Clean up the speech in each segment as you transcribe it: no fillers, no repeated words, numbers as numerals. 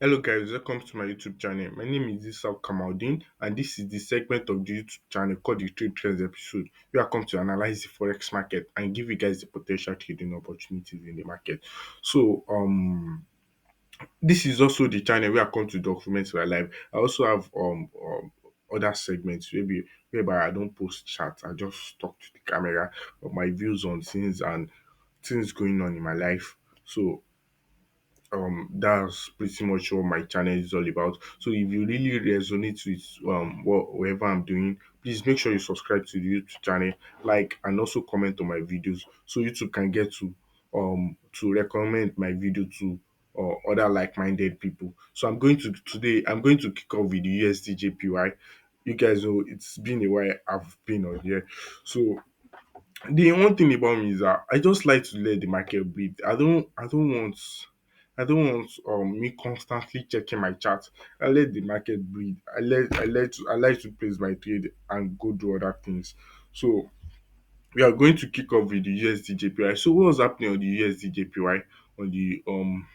Hello guys, welcome to my YouTube channel. My name is Isao Kamaldin and this is the segment of the YouTube channel called the Trade Trends episode where I come to analyze the forex market and give you guys the potential trading opportunities in the market. So this is also the channel where I come to document my life. I also have other segments maybe whereby I don't post chat, I just talk to the camera of my views on things and things going on in my life. So that's pretty much what my channel is all about. So if you really resonate with whatever I'm doing, please make sure you subscribe to the YouTube channel, like and also comment on my videos so YouTube can get to recommend my video to other like-minded people. So I'm going to kick off with the USDJPY. You guys know it's been a while I've been on here. So the one thing about me is that I just like to let the market breathe. I don't want me constantly checking my chart. I let the market breathe. I like to place my trade and go do other things. So we are going to kick off with the USD So what was happening on the USD on the um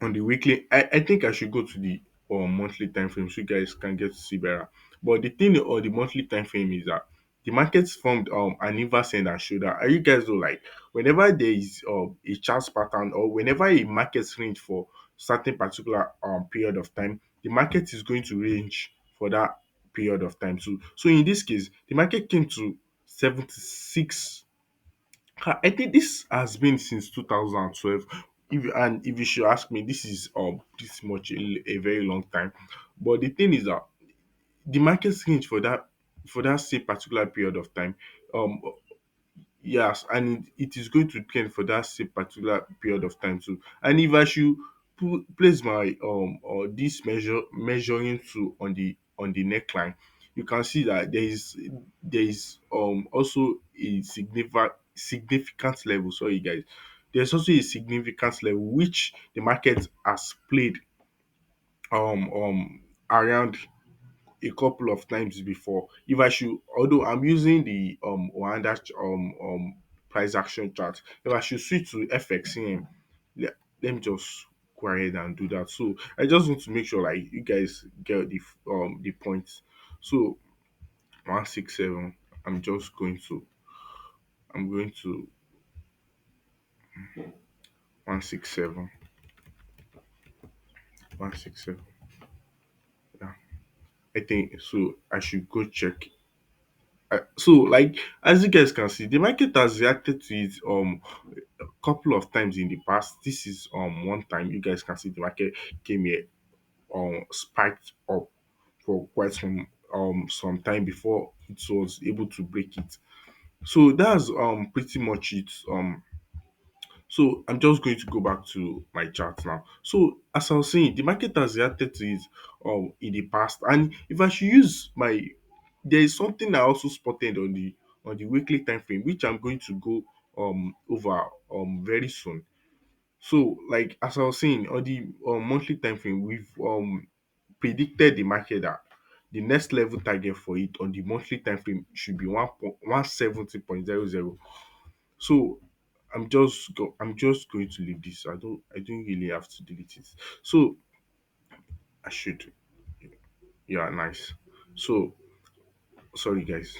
on the weekly? I think I should go to the monthly time frame so you guys can get to see better. But the thing on the monthly time frame is that the markets formed an inverse head and shoulder. Are you guys know, like, whenever there is a chance pattern or whenever a market range for certain particular period of time, the market is going to range for that period of time too. So in this case, the market came to 76. I think this has been since 2012. If you should ask me, this is this much a very long time. But the thing is that the market range for that same particular period of time, um yes, and it is going to trend for that same particular period of time too. And if I should place my this measuring tool on the neckline, you can see that there is also a significant level. Sorry guys, there's also a significant level which the market has played around a couple of times before. If I should, although I'm using the Rwanda price action chart, if I should switch to FXCM, let me just go ahead and do that. So I just want to make sure like you guys get the point. So 167, I'm just going to I'm going to 167, 167. Yeah, I think so. I should go check. So like as you guys can see, the market has reacted to it couple of times in the past. This is one time you guys can see the market came here spiked up for quite some time before it was able to break it. So that's pretty much it. So I'm just going to go back to my chart now. So as I was saying, the market has reacted to it in the past. And if I should use my, there is something I also spotted on the weekly time frame, which I'm going to go over very soon. So, like as I was saying, on the monthly time frame, we've predicted the market that the next level target for it on the monthly time frame should be 170.00. So I'm just going to leave this. I don't really have to delete it. So I should, yeah, nice. So sorry guys.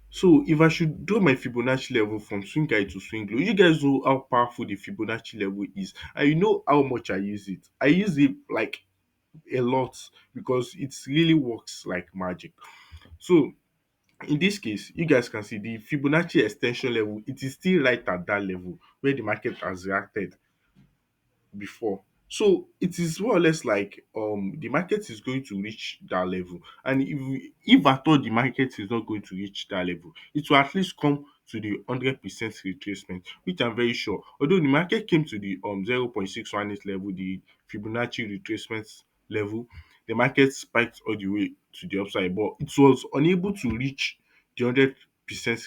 So if I should do my Fibonacci level from swing high to swing low, you guys know how powerful the Fibonacci level is, and you know how much I use it. I use it like a lot because it really works like magic. So in this case, you guys can see the Fibonacci extension level. It is still right at that level where the market has reacted before. So it is more or less like the market is going to reach that level. And if at all the market is not going to reach that level, it will at least come to the 100% retracement, which I'm very sure. Although the market came to the 0.618 level, the Fibonacci retracement level, the market spiked all the way to the upside, but it was unable to reach the 100%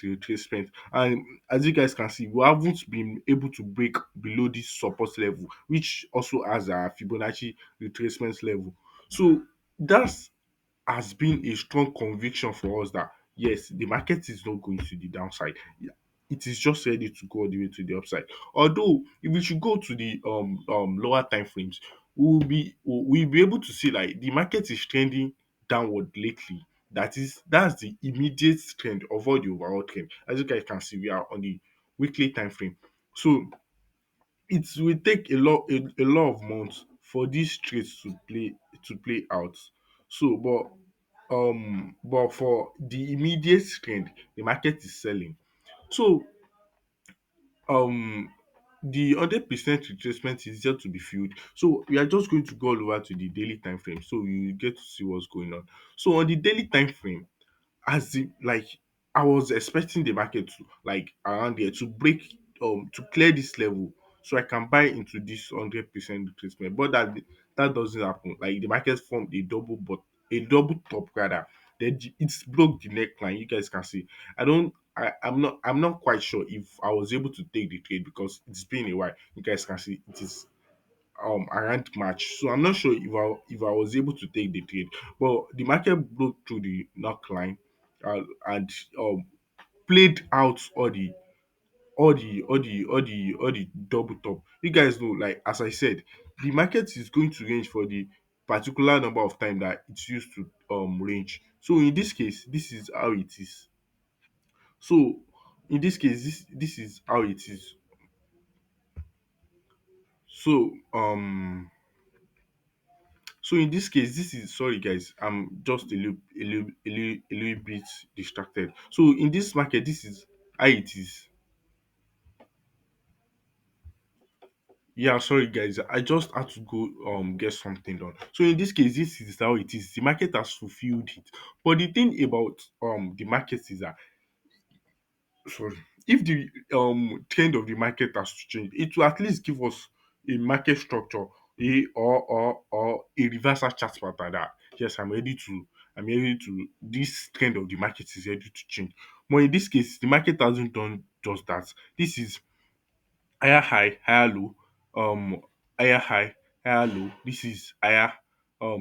retracement. And as you guys can see, we haven't been able to break below this support level, which also has a Fibonacci retracement level. So that has been a strong conviction for us that yes, the market is not going to the downside. It is just ready to go all the way to the upside. Although if we should go to the lower time frames, we'll be able to see like the market is trending downward lately. That's the immediate trend of all the overall trend. As you guys can see, we are on the weekly time frame. So it will take a lot of months for these trades to play out. So but for the immediate trend, the market is selling. So um the 100% retracement is yet to be filled. So we are just going to go all over to the daily time frame so you get to see what's going on. So on the daily time frame, as the like I was expecting the market to like around there to break to clear this level so I can buy into this 100% retracement. But that doesn't happen. Like the market formed a double top rather. Then it's broke the neckline. You guys can see. I'm not quite sure if I was able to take the trade because it's been a while. You guys can see it is around March. So I'm not sure if I was able to take the trade. But the market broke through the knock line and played out all the double top. You guys know, like as I said, the market is going to range for the particular number of time that it's used to range. So in this case, this is how it is. So in this case, this is how it is. So so in this case, this is sorry guys, I'm just a little bit distracted. So in this market, this is how it is. Yeah, sorry guys, I just had to go get something done. So in this case, this is how it is. The market has fulfilled it. But the thing about the market is that sorry, if the trend of the market has to change, it will at least give us a market structure, or a reversal chart pattern that yes, I'm ready to this trend of the market is ready to change. But in this case, the market hasn't done just that. This is higher high, higher low, um, higher high, higher low. This is higher.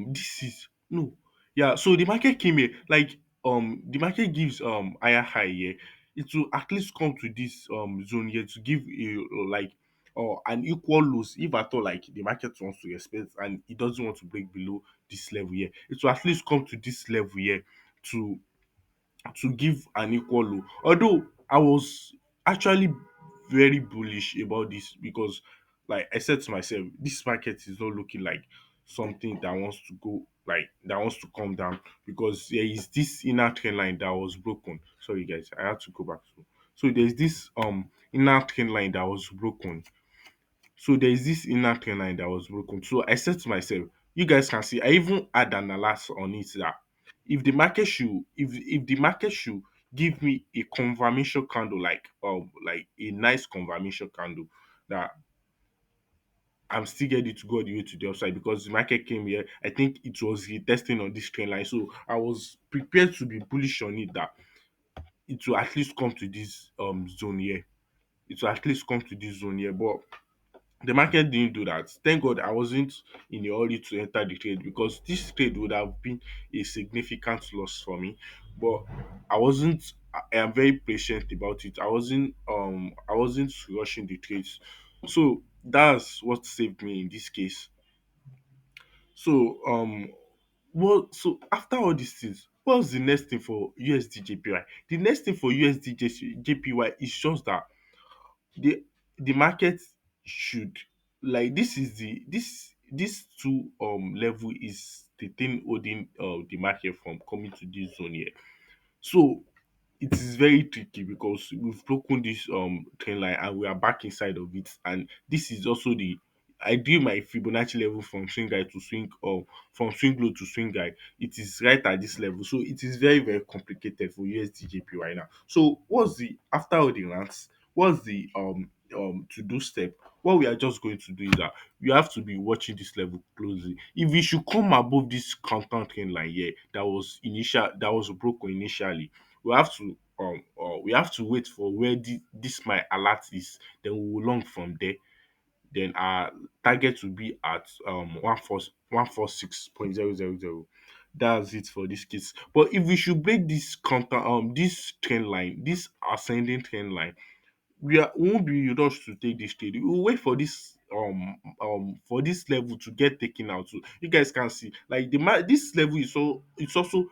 This is no, yeah. So the market came here like the market gives higher high here. It will at least come to this zone here to give a like or an equal lows if at all like the market wants to respect and it doesn't want to break below this level here. It will at least come to this level here to give an equal low. Although I was actually very bullish about this because, like I said to myself, this market is not looking like something that wants to go like that wants to come down because there is this inner trend line that was broken. Sorry guys, I had to go back to. So there's this inner trend line that was broken, so there is this inner trend line that was broken. So I said to myself, you guys can see, I even had an alert on it that if the market should give me a confirmation candle like a nice confirmation candle that I'm still ready to go all the way to the upside because the market came here. I think it was retesting on this trend line. So I was prepared to be bullish on it that it will at least come to this zone here. It will at least come to this zone here. But the market didn't do that. Thank God I wasn't in a hurry to enter the trade because this trade would have been a significant loss for me. But I wasn't. I am very patient about it. I wasn't rushing the trades. So that's what saved me in this case. So so after all these things, what's the next thing for USD JPY? The next thing for USD JPY is just that the market should like this two level is the thing holding the market from coming to this zone here. So it is very tricky because we've broken this trend line and we are back inside of it, and this is also the I do my Fibonacci level from swing high to swing from swing low to swing high. It is right at this level, so it is very complicated for USDJP right now. So what's the after all the rants? What's the to do step? What we are just going to do is that we have to be watching this level closely. If we should come above this counter trend line here that was broken initially, we have to wait for where this my alert is, then we will long from there. Then our target will be at 146.000. That's it for this case. But if we should break this counter this trend line, this ascending trend line, we won't be rushed to take this trade. We will wait for this for this level to get taken out. So you guys can see like this level is so it's also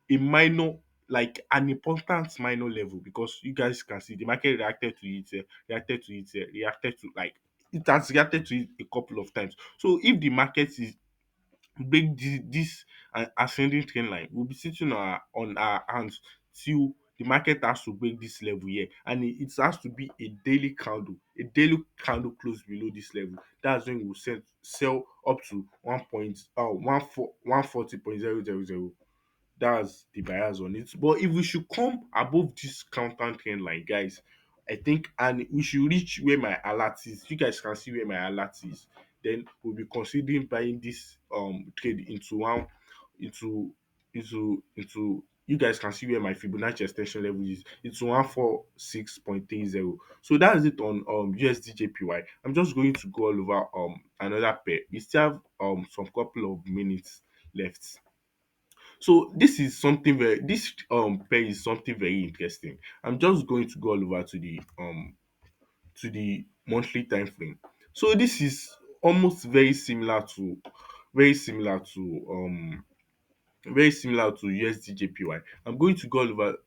a minor, like an important minor level, because you guys can see the market reacted to it, reacted to, like, it has reacted to it a couple of times. So if the market is break this ascending trend line, we'll be sitting on our hands till the market has to break this level here, and it has to be a daily candle close below this level. That's when we'll sell up to 140.000. That's the bias on it. But if we should come above this counter trend line, guys, I think, and we should reach where my alert is. You guys can see where my alert is. Then we'll be considering buying this trade into one into you guys can see where my Fibonacci extension level is. It's 146.30. So that's it on USD JPY. I'm just going to go all over another pair. We still have some couple of minutes left. So this pair is something very interesting. I'm just going to go all over to the monthly time frame. So this is almost very similar to USD JPY. I'm going to go all over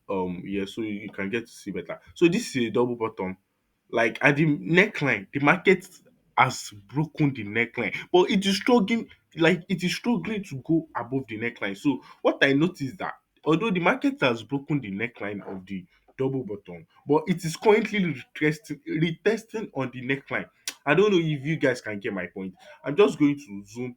here so you can get to see better. So this is a double bottom. Like at the neckline, the market has broken the neckline, but it is struggling to go above the neckline. So what I noticed that although the market has broken the neckline of the double bottom, but it is currently retesting on the neckline. I don't know if you guys can get my point. I'm just going to zoom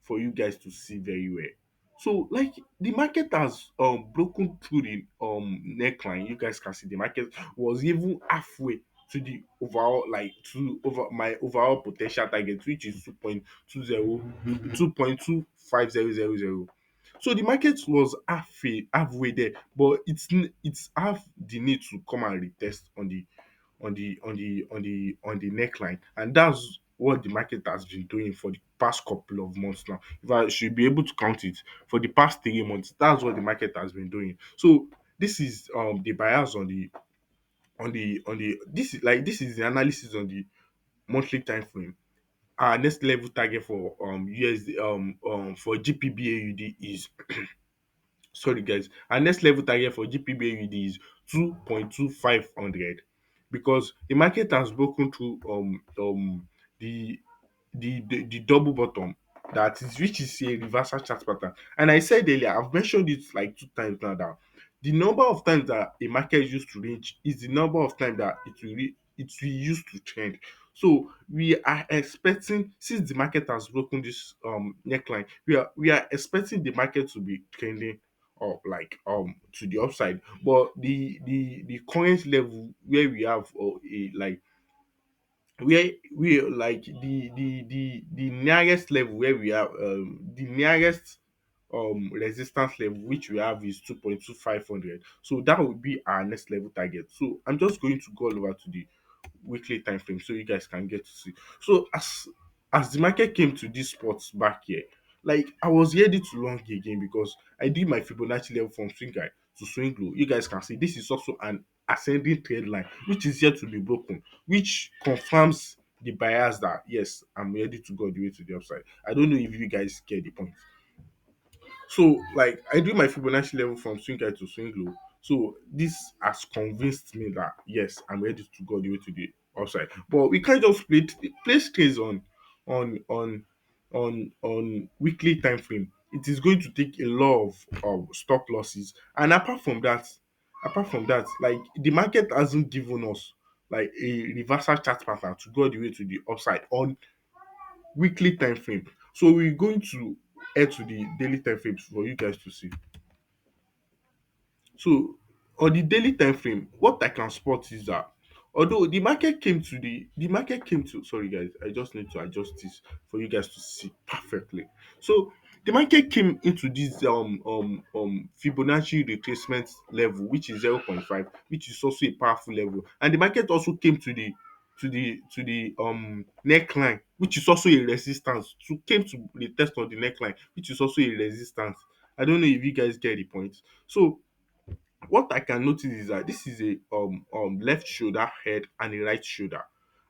for you guys to see very well. So like the market has broken through the neckline. You guys can see the market was even halfway to the overall, like to over my overall potential target, which is 2.250000. So the market was halfway there, but it's have the need to come and retest on the neckline, and that's what the market has been doing for the past couple of months now. If I should be able to count it, for the past 3 months, that's what the market has been doing. So this is the bias on the this is the analysis on the monthly time frame. Our next level target for USD for GPBAUD is sorry guys, our next level target for GPBAUD is 2.2500, because the market has broken through the the double bottom, that is which is a reversal chart pattern. And I said earlier, I've mentioned it like 2 times now, that the number of times that a market is used to range is the number of times that it will use to trend. So we are expecting, since the market has broken this neckline, we are expecting the market to be trending up, like to the upside. But the current level where we have a like where we like the nearest level where we have the nearest resistance level which we have is 2.2500. So that would be our next level target. So I'm just going to go all over to the weekly time frame so you guys can get to see. So as the market came to this spot back here, like I was ready to long again, because I did my Fibonacci level from swing high to swing low. You guys can see this is also an ascending trend line which is yet to be broken, which confirms the bias that yes, I'm ready to go all the way to the upside. I don't know if you guys get the point. So like I do my Fibonacci level from swing high to swing low. So this has convinced me that yes, I'm ready to go the way to the upside. But we can't just place trades on on on weekly time frame. It is going to take a lot of stop losses. And apart from that, like the market hasn't given us like a reversal chart pattern to go the way to the upside on weekly time frame. So we're going to head to the daily time frames for you guys to see. So on the daily time frame, what I can spot is that although the market came to sorry guys, I just need to adjust this for you guys to see perfectly. So the market came into this Fibonacci retracement level, which is 0.5, which is also a powerful level, and the market also came to the neckline, which is also a resistance, to came to the test of the neckline, which is also a resistance. I don't know if you guys get the point. So what I can notice is that this is a left shoulder head and a right shoulder.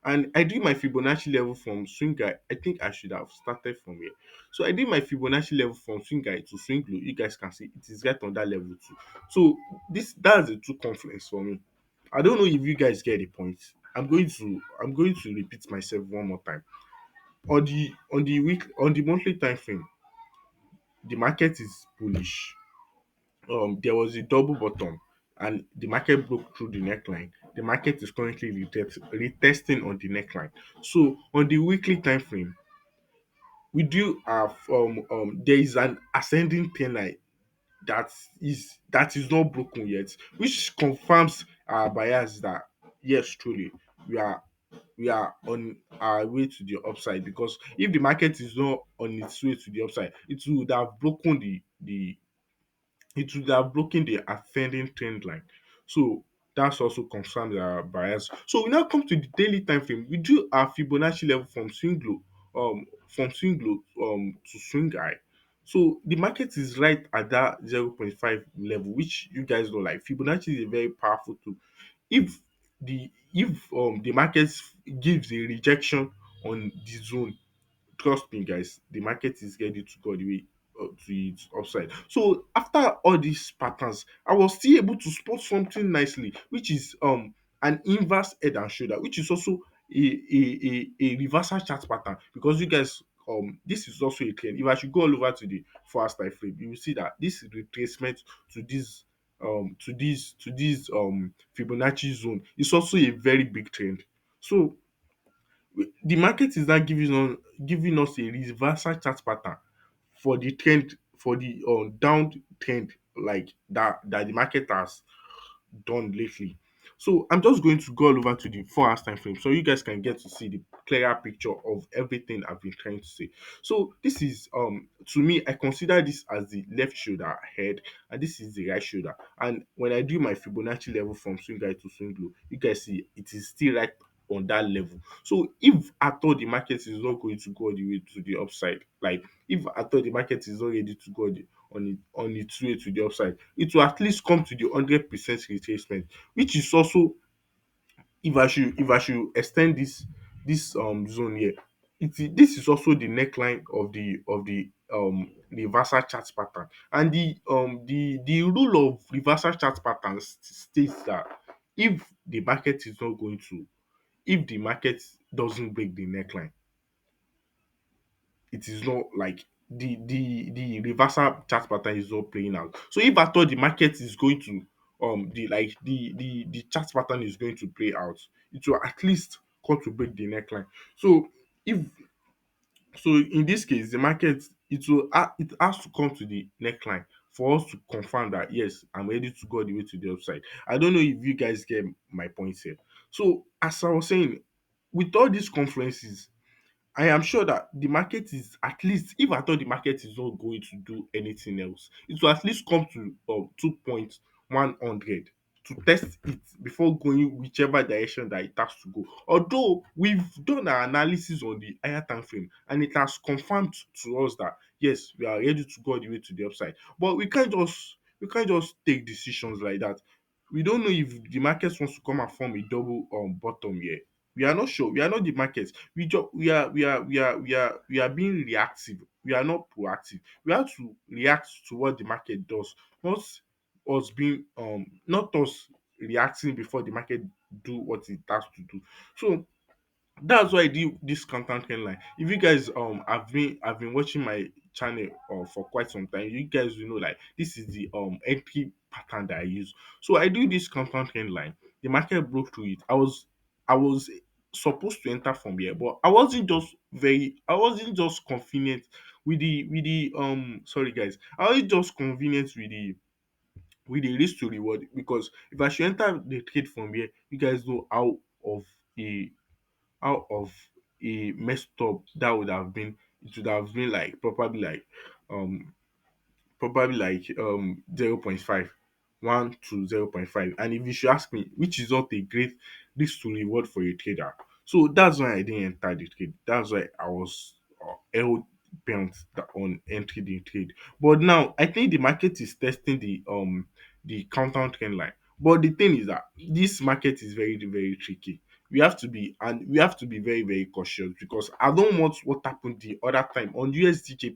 And I did my Fibonacci level from swing high. I think I should have started from here. So I did my Fibonacci level from swing high to swing low. You guys can see it is right on that level too. So that's the two confluence for me. I don't know if you guys get the point. I'm going to repeat myself one more time. On the monthly time frame, the market is bullish. There was a double bottom and the market broke through the neckline. The market is currently retesting on the neckline. So on the weekly time frame, we do have there is an ascending trend line that is not broken yet, which confirms our bias that yes, truly we are we are on our way to the upside, because if the market is not on its way to the upside, it would have broken the ascending trend line. So that's also confirms our bias. So we now come to the daily time frame. We do our Fibonacci level from swing low to swing high. So the market is right at that 0.5 level, which you guys know, like Fibonacci is a very powerful tool. If the market gives a rejection on the zone, trust me guys, the market is ready to go the way to its upside. So after all these patterns, I was still able to spot something nicely, which is an inverse head and shoulder, which is also a reversal chart pattern, because you guys, this is also a trend. If I should go all over to the fast time frame, you will see that this retracement to this Fibonacci zone is also a very big trend. So the market is now giving us a reversal chart pattern for the trend, for the down trend, like that the market has done lately. So I'm just going to go all over to the 4 hours time frame so you guys can get to see the clearer picture of everything I've been trying to say. So this is to me, I consider this as the left shoulder head and this is the right shoulder. And when I do my Fibonacci level from swing high to swing low, you guys see it is still right on that level. So if at all the market is not going to go all the way to the upside, like if at all the market is not ready to go on its way to the upside, it will at least come to the 100% retracement, which is also, if I should extend this zone here, this is also the neckline of the reversal chart pattern. And the rule of reversal chart pattern states that if the market is not going to if the market doesn't break the neckline, it is not like the reversal chart pattern is not playing out. So if at all the market is going to the chart pattern is going to play out, it will at least come to break the neckline. So if so in this case, the market, it has to come to the neckline for us to confirm that yes, I'm ready to go all the way to the upside. I don't know if you guys get my point here. So as I was saying, with all these conferences, I am sure that the market is, at least if at all the market is not going to do anything else, it will at least come to 2.100 to test it before going whichever direction that it has to go. Although we've done our analysis on the higher time frame and it has confirmed to us that yes, we are ready to go all the way to the upside. But we can't just take decisions like that. We don't know if the market wants to come and form a double bottom here. We are not sure. We are not the market. We are being reactive. We are not proactive. We have to react to what the market does, not not us reacting before the market do what it has to do. So that's why I do this content trend line. If you guys have been watching my channel for quite some time, you guys will know like this is the entry pattern that I use. So I do this content trend line. The market broke through it. I was supposed to enter from here, but I wasn't just convenient with the sorry guys. I wasn't just convenient with the risk to reward, because if I should enter the trade from here, you guys know of a of a messed up that would have been. It would have been like um probably like 0.5 1 to 0.5. And if you should ask me, which is not a great risk to reward for a trader, so that's why I didn't enter the trade. That's why I was held bent on entering the trade. But now I think the market is testing the counter trend line. But the thing is that this market is very very tricky. we have to be very very cautious because I don't want what happened the other time on USDJ